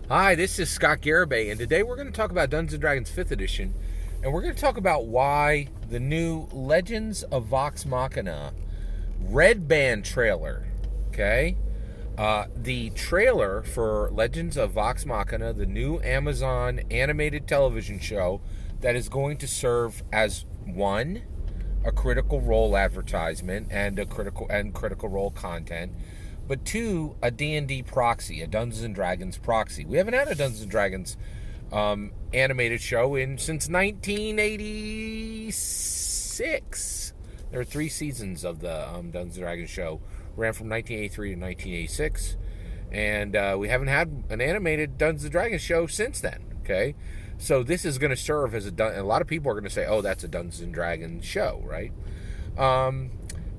Hi, this is Scott Garibay, and today we're going to talk about Dungeons & Dragons 5th Edition, and we're going to talk about why the new Legends of Vox Machina Red Band trailer, okay? The trailer for Legends of Vox Machina, the new Amazon animated television show that is going to serve as one, a Critical Role advertisement and Critical Role content, but two, a D&D proxy, a Dungeons and Dragons proxy. We haven't had a Dungeons and Dragons animated show since 1986. There are 3 seasons of the Dungeons and Dragons show. Ran from 1983 to 1986, and we haven't had an animated Dungeons and Dragons show since then. Okay, so this is going to serve as a lot of people are going to say, "Oh, that's a Dungeons and Dragons show," right?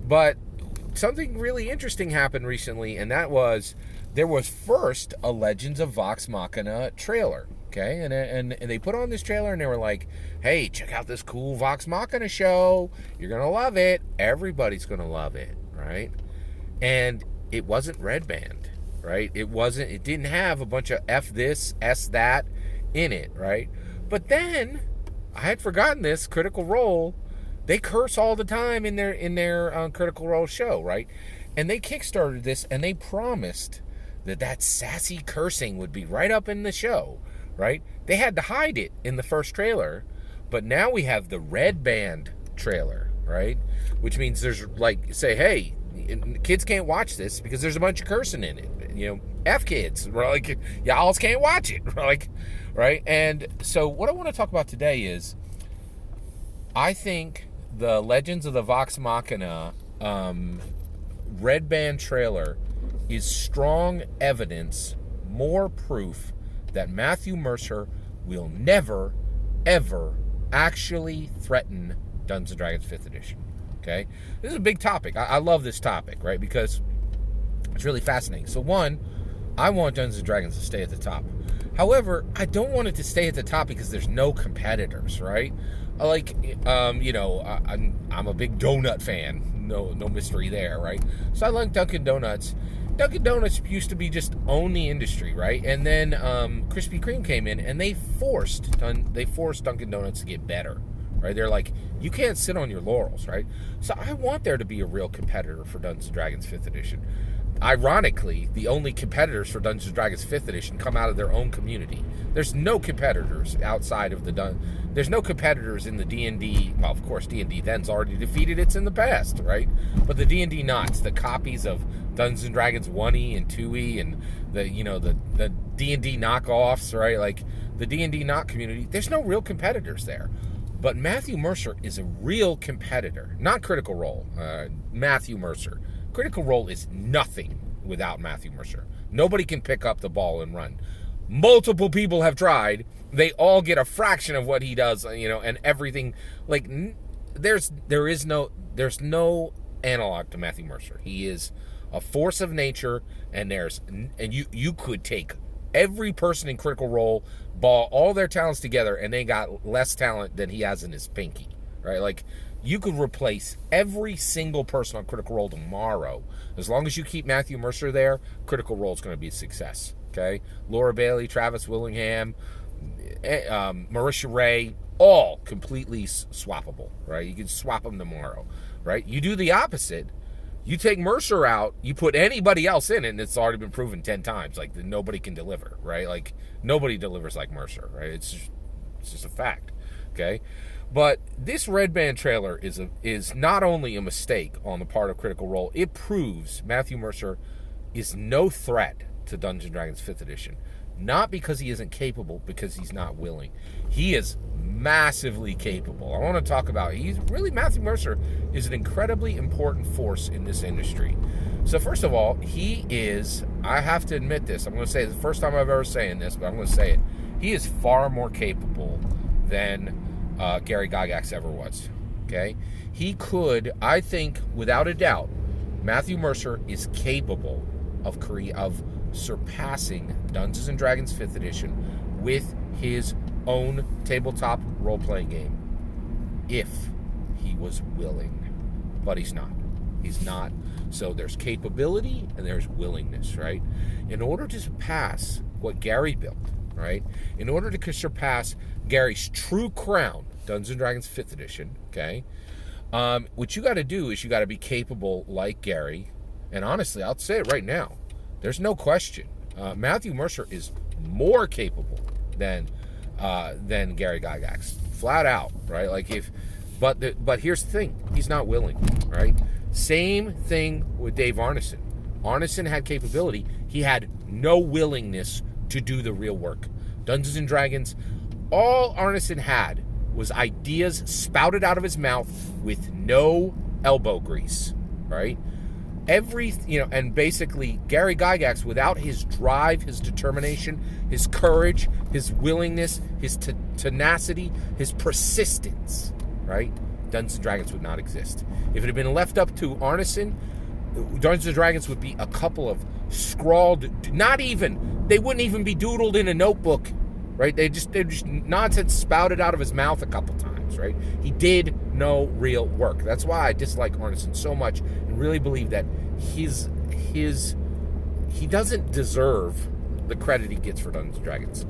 But something really interesting happened recently, and that was there was first a Legends of Vox Machina trailer. Okay, and they put on this trailer and they were like, "Hey, check out this cool Vox Machina show. You're gonna love it. Everybody's gonna love it, right?" And it wasn't Red Band, right? It didn't have a bunch of F this, S that in it, right? But then I had forgotten this Critical Role. They curse all the time in their Critical Role show, right? And they kickstarted this, and they promised that sassy cursing would be right up in the show, right? They had to hide it in the first trailer, but now we have the Red Band trailer, right? Which means there's like, say, hey, kids can't watch this because there's a bunch of cursing in it. F kids. We're like, y'all can't watch it. We're like, right? And so what I want to talk about today is I think the Legends of the Vox Machina Red Band trailer is strong evidence, more proof that Matthew Mercer will never, ever actually threaten Dungeons & Dragons 5th Edition. Okay? This is a big topic. I love this topic, right? Because it's really fascinating. So one, I want Dungeons & Dragons to stay at the top. However, I don't want it to stay at the top because there's no competitors, right? Like, I'm a big donut fan. No mystery there, right? So I like Dunkin' Donuts. Dunkin' Donuts used to be just own the industry, right? And then Krispy Kreme came in and they forced Dunkin' Donuts to get better. Right? They're like, you can't sit on your laurels, right? So I want there to be a real competitor for Dungeons & Dragons 5th Edition. Ironically, the only competitors for Dungeons & Dragons 5th Edition come out of their own community. There's no competitors outside of there's no competitors in the D&D. Well, of course, D&D then's already defeated it's in the past, right? But the D&D knots, the copies of Dungeons & Dragons 1E and 2E and the D&D knockoffs, right? Like the D&D knot community, there's no real competitors there. But Matthew Mercer is a real competitor. Not Critical Role. Matthew Mercer. Critical Role is nothing without Matthew Mercer. Nobody can pick up the ball and run. Multiple people have tried. They all get a fraction of what he does, and everything. Like, there's no analog to Matthew Mercer. He is a force of nature, and you could take every person in Critical Role, ball all their talents together, and they got less talent than he has in his pinky, right? Like, you could replace every single person on Critical Role tomorrow. As long as you keep Matthew Mercer there, Critical Role is going to be a success, okay? Laura Bailey, Travis Willingham, Marisha Ray, all completely swappable, right? You can swap them tomorrow, right? You do the opposite. You take Mercer out, you put anybody else in it, and it's already been proven 10 times. Like, nobody can deliver, right? Like, nobody delivers like Mercer, right? It's just a fact, okay? But this Red Band trailer is not only a mistake on the part of Critical Role, it proves Matthew Mercer is no threat to Dungeons & Dragons 5th Edition. Not because he isn't capable, because he's not willing. He is massively capable. I want to talk about, Matthew Mercer is an incredibly important force in this industry. So first of all, I have to admit this, I'm going to say it's the first time I've ever saying this, but I'm going to say it. He is far more capable than Gary Gygax ever was. Okay? He could, I think, without a doubt, Matthew Mercer is capable of surpassing Dungeons & Dragons 5th Edition with his own tabletop role-playing game if he was willing. But he's not. He's not. So there's capability and there's willingness, right? In order to surpass what Gary built, right? In order to surpass Gary's true crown, Dungeons & Dragons 5th edition, okay? What you got to do is you got to be capable like Gary. And honestly, I'll say it right now. There's no question. Matthew Mercer is more capable than Gary Gygax, flat out, right? But here's the thing: he's not willing, right? Same thing with Dave Arneson. Arneson had capability; he had no willingness to do the real work. Dungeons and Dragons, all Arneson had was ideas spouted out of his mouth with no elbow grease, right? And basically Gary Gygax, without his drive, his determination, his courage, his willingness, his tenacity, his persistence, right? Dungeons & Dragons would not exist. If it had been left up to Arneson, Dungeons & Dragons would be a couple of scrawled, they wouldn't even be doodled in a notebook, right? They're just nonsense spouted out of his mouth a couple times, right? He did no real work. That's why I dislike Arneson so much and really believe that he doesn't deserve the credit he gets for Dungeons & Dragons.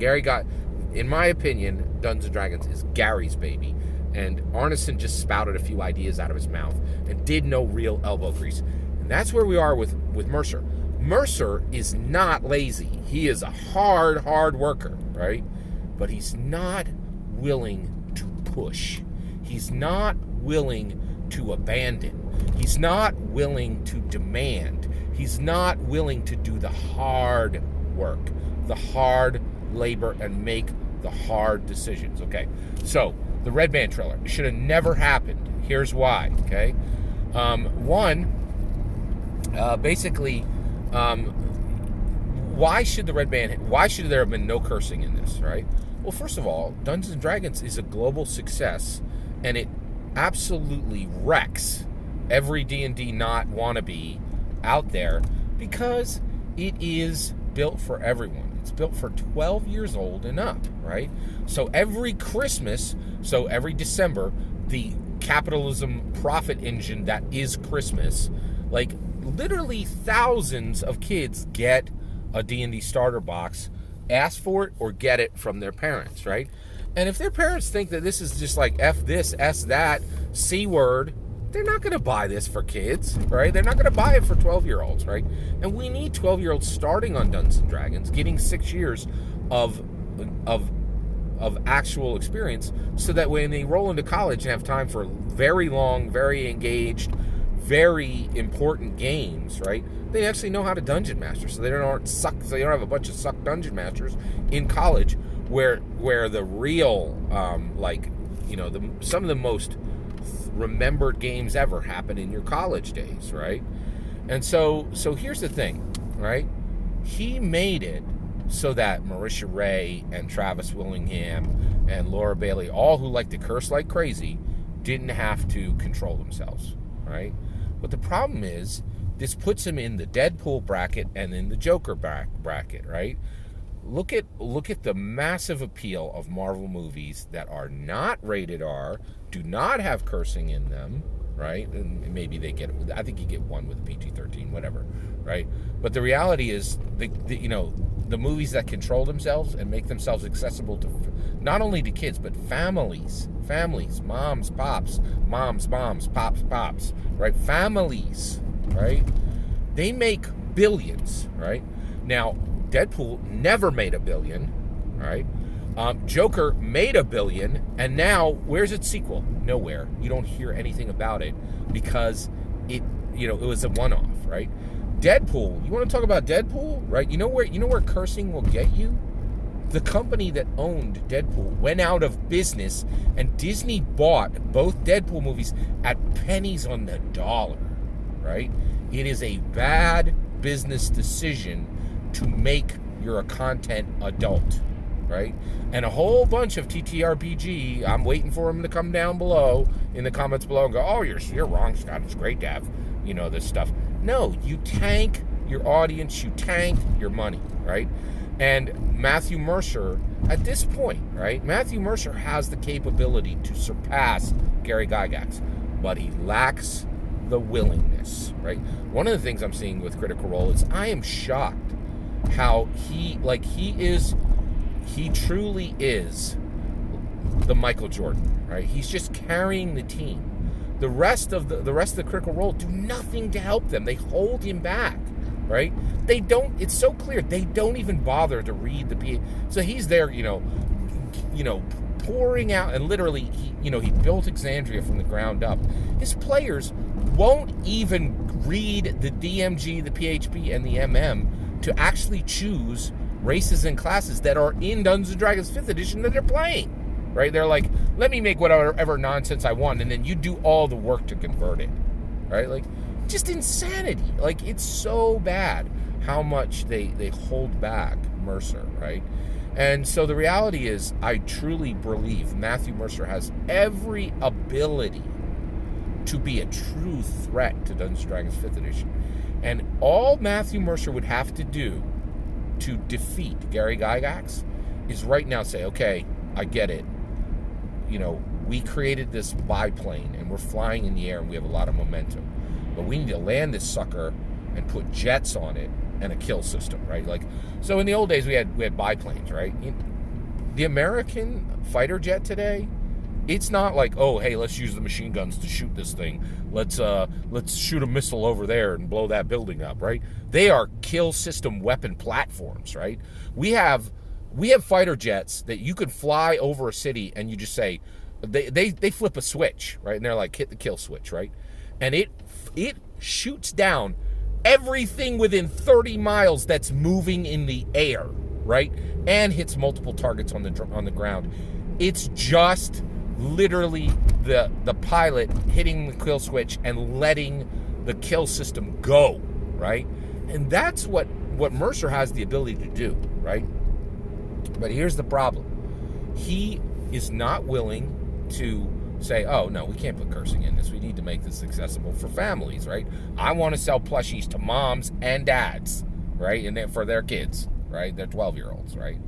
In my opinion, Dungeons & Dragons is Gary's baby, and Arneson just spouted a few ideas out of his mouth and did no real elbow grease. And that's where we are with Mercer. Mercer is not lazy. He is a hard worker, right? But he's not willing to push. He's not willing to abandon. He's not willing to demand. He's not willing to do the hard work, the hard labor, and make the hard decisions. Okay, so the Red Band trailer should have never happened. Here's why, okay? Why should there have been no cursing in this, right? Well, first of all, Dungeons & Dragons is a global success, and it absolutely wrecks every D&D not wannabe out there because it is built for everyone. It's built for 12 years old and up, right? So every December, the capitalism profit engine that is Christmas, like literally thousands of kids get a D&D starter box, ask for it, or get it from their parents, right? And if their parents think that this is just like F this, S that, C word, they're not going to buy this for kids, right? They're not going to buy it for 12-year-olds, right? And we need 12-year-olds starting on Dungeons & Dragons, getting 6 years of actual experience, so that when they roll into college and have time for very long, very engaged, very important games, right? They actually know how to dungeon master, so they don't have a bunch of suck dungeon masters in college, where the real some of the most remembered games ever happen in your college days, right? And so here's the thing, right? He made it so that Marisha Ray and Travis Willingham and Laura Bailey, all who like to curse like crazy, didn't have to control themselves, right? But the problem is, this puts him in the Deadpool bracket and in the Joker bracket, right? Look at the massive appeal of Marvel movies that are not rated R, do not have cursing in them, right? And maybe I think you get one with a PG-13, whatever, right? But the reality is, the movies that control themselves and make themselves accessible to not only to kids, but families, moms, pops, pops, right? Families, right? They make billions, right? Now, Deadpool never made $1 billion, right? Joker made $1 billion, and now where's its sequel? Nowhere. You don't hear anything about it because it was a one-off, right? Deadpool. You want to talk about Deadpool, right? You know where cursing will get you? The company that owned Deadpool went out of business, and Disney bought both Deadpool movies at pennies on the dollar, right? It is a bad business decision to make your content adult, right? And a whole bunch of TTRPG, I'm waiting for them to come down below in the comments below and go, oh, you're wrong, Scott. It's great to have, this stuff. No, you tank your audience, you tank your money, right? And Matthew Mercer, at this point, right? Matthew Mercer has the capability to surpass Gary Gygax, but he lacks the willingness, right? One of the things I'm seeing with Critical Role is I am shocked how he truly is the Michael Jordan, right? He's just carrying the team. The rest of the critical role do nothing to help them. They hold him back, right? They don't. It's so clear they don't even bother to read the PA. So he's there, pouring out, and literally, he built Exandria from the ground up. His players won't even read the DMG, the PHP, and the MM to actually choose races and classes that are in Dungeons & Dragons 5th edition that they're playing, right? They're like, let me make whatever nonsense I want, and then you do all the work to convert it, right? Like, just insanity. Like, it's so bad how much they hold back Mercer, right? And so the reality is, I truly believe Matthew Mercer has every ability to be a true threat to Dungeons & Dragons 5th edition. And all Matthew Mercer would have to do to defeat Gary Gygax is right now say, okay, I get it. We created this biplane and we're flying in the air and we have a lot of momentum. But we need to land this sucker and put jets on it and a kill system, right? Like, so in the old days we had biplanes, right? The American fighter jet today, it's not like, oh, hey, let's use the machine guns to shoot this thing. Let's shoot a missile over there and blow that building up, right? They are kill system weapon platforms, right? We have fighter jets that you could fly over a city and you just say, they flip a switch, right? And they're like, hit the kill switch, right? And it shoots down everything within 30 miles that's moving in the air, right? And hits multiple targets on the ground. It's just literally the pilot hitting the kill switch and letting the kill system go, right? And that's what Mercer has the ability to do, right? But here's the problem. He is not willing to say, oh, no, we can't put cursing in this. We need to make this accessible for families, right? I want to sell plushies to moms and dads, right? And for their kids, right? Their 12-year-olds, right?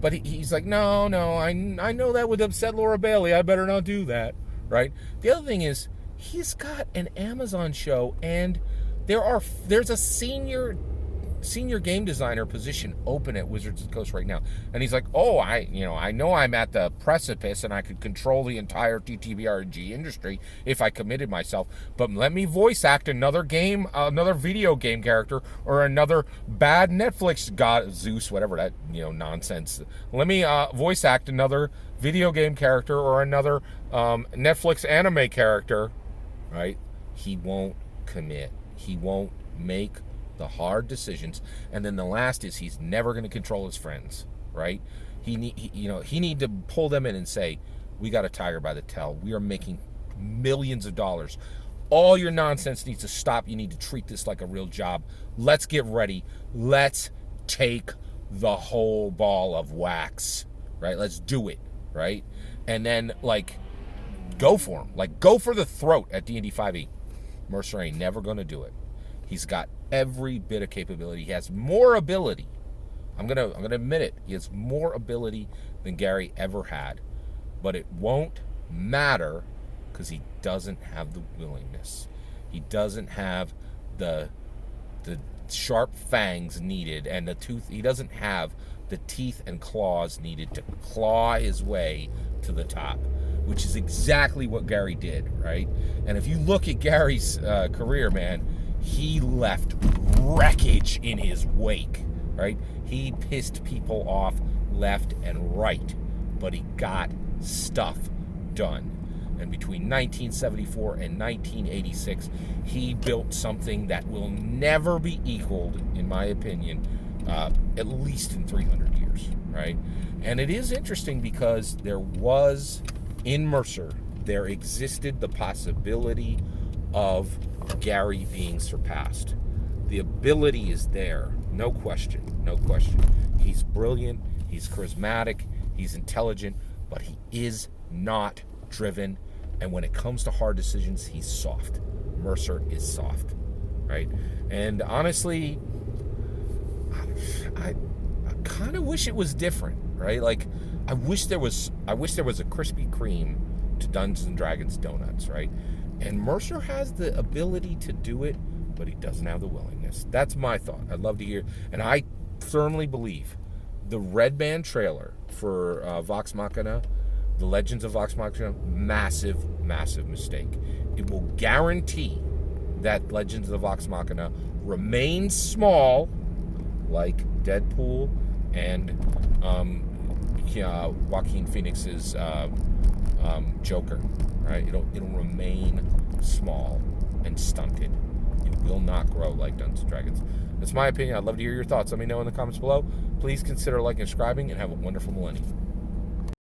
But he's like, no, I know that would upset Laura Bailey. I better not do that, right? The other thing is, he's got an Amazon show, and there's a senior game designer position open at Wizards of the Coast right now. And he's like, oh, I know I'm at the precipice and I could control the entire TTRPG industry if I committed myself, but let me voice act another video game character, or another bad Netflix god, Zeus, whatever that, nonsense. Let me voice act another video game character or another Netflix anime character, right? He won't commit. He won't make the hard decisions. And then the last is, he's never going to control his friends, right? He need to pull them in and say, we got a tiger by the tail. We are making millions of dollars. All your nonsense needs to stop. You need to treat this like a real job. Let's get ready. Let's take the whole ball of wax, right? Let's do it, right? And then, go for him. Go for the throat at D&D 5e. Mercer ain't never going to do it. He's got every bit of capability. He has more ability. I'm gonna admit it. He has more ability than Gary ever had. But it won't matter because he doesn't have the willingness. He doesn't have the sharp fangs needed and the tooth. He doesn't have the teeth and claws needed to claw his way to the top, which is exactly what Gary did, right? And if you look at Gary's career, man, he left wreckage in his wake, right? He pissed people off left and right, but he got stuff done. And between 1974 and 1986, he built something that will never be equaled, in my opinion, at least in 300 years, right? And it is interesting because in Mercer, there existed the possibility of Gary being surpassed. The ability is there, no question. He's brilliant, he's charismatic, he's intelligent, but he is not driven. And when it comes to hard decisions, he's soft. Mercer is soft, right? And honestly, I kind of wish it was different, right? I wish there was a Krispy Kreme to Dungeons and Dragons donuts, right? And Mercer has the ability to do it, but he doesn't have the willingness. That's my thought. I'd love to hear. And I firmly believe the red band trailer for Vox Machina, the Legends of Vox Machina, massive, massive mistake. It will guarantee that Legends of Vox Machina remains small, like Deadpool and Joaquin Phoenix's Joker. Right? It'll remain small and stunted. It will not grow like Dungeons and Dragons. That's my opinion. I'd love to hear your thoughts. Let me know in the comments below. Please consider liking and subscribing, and have a wonderful millennium.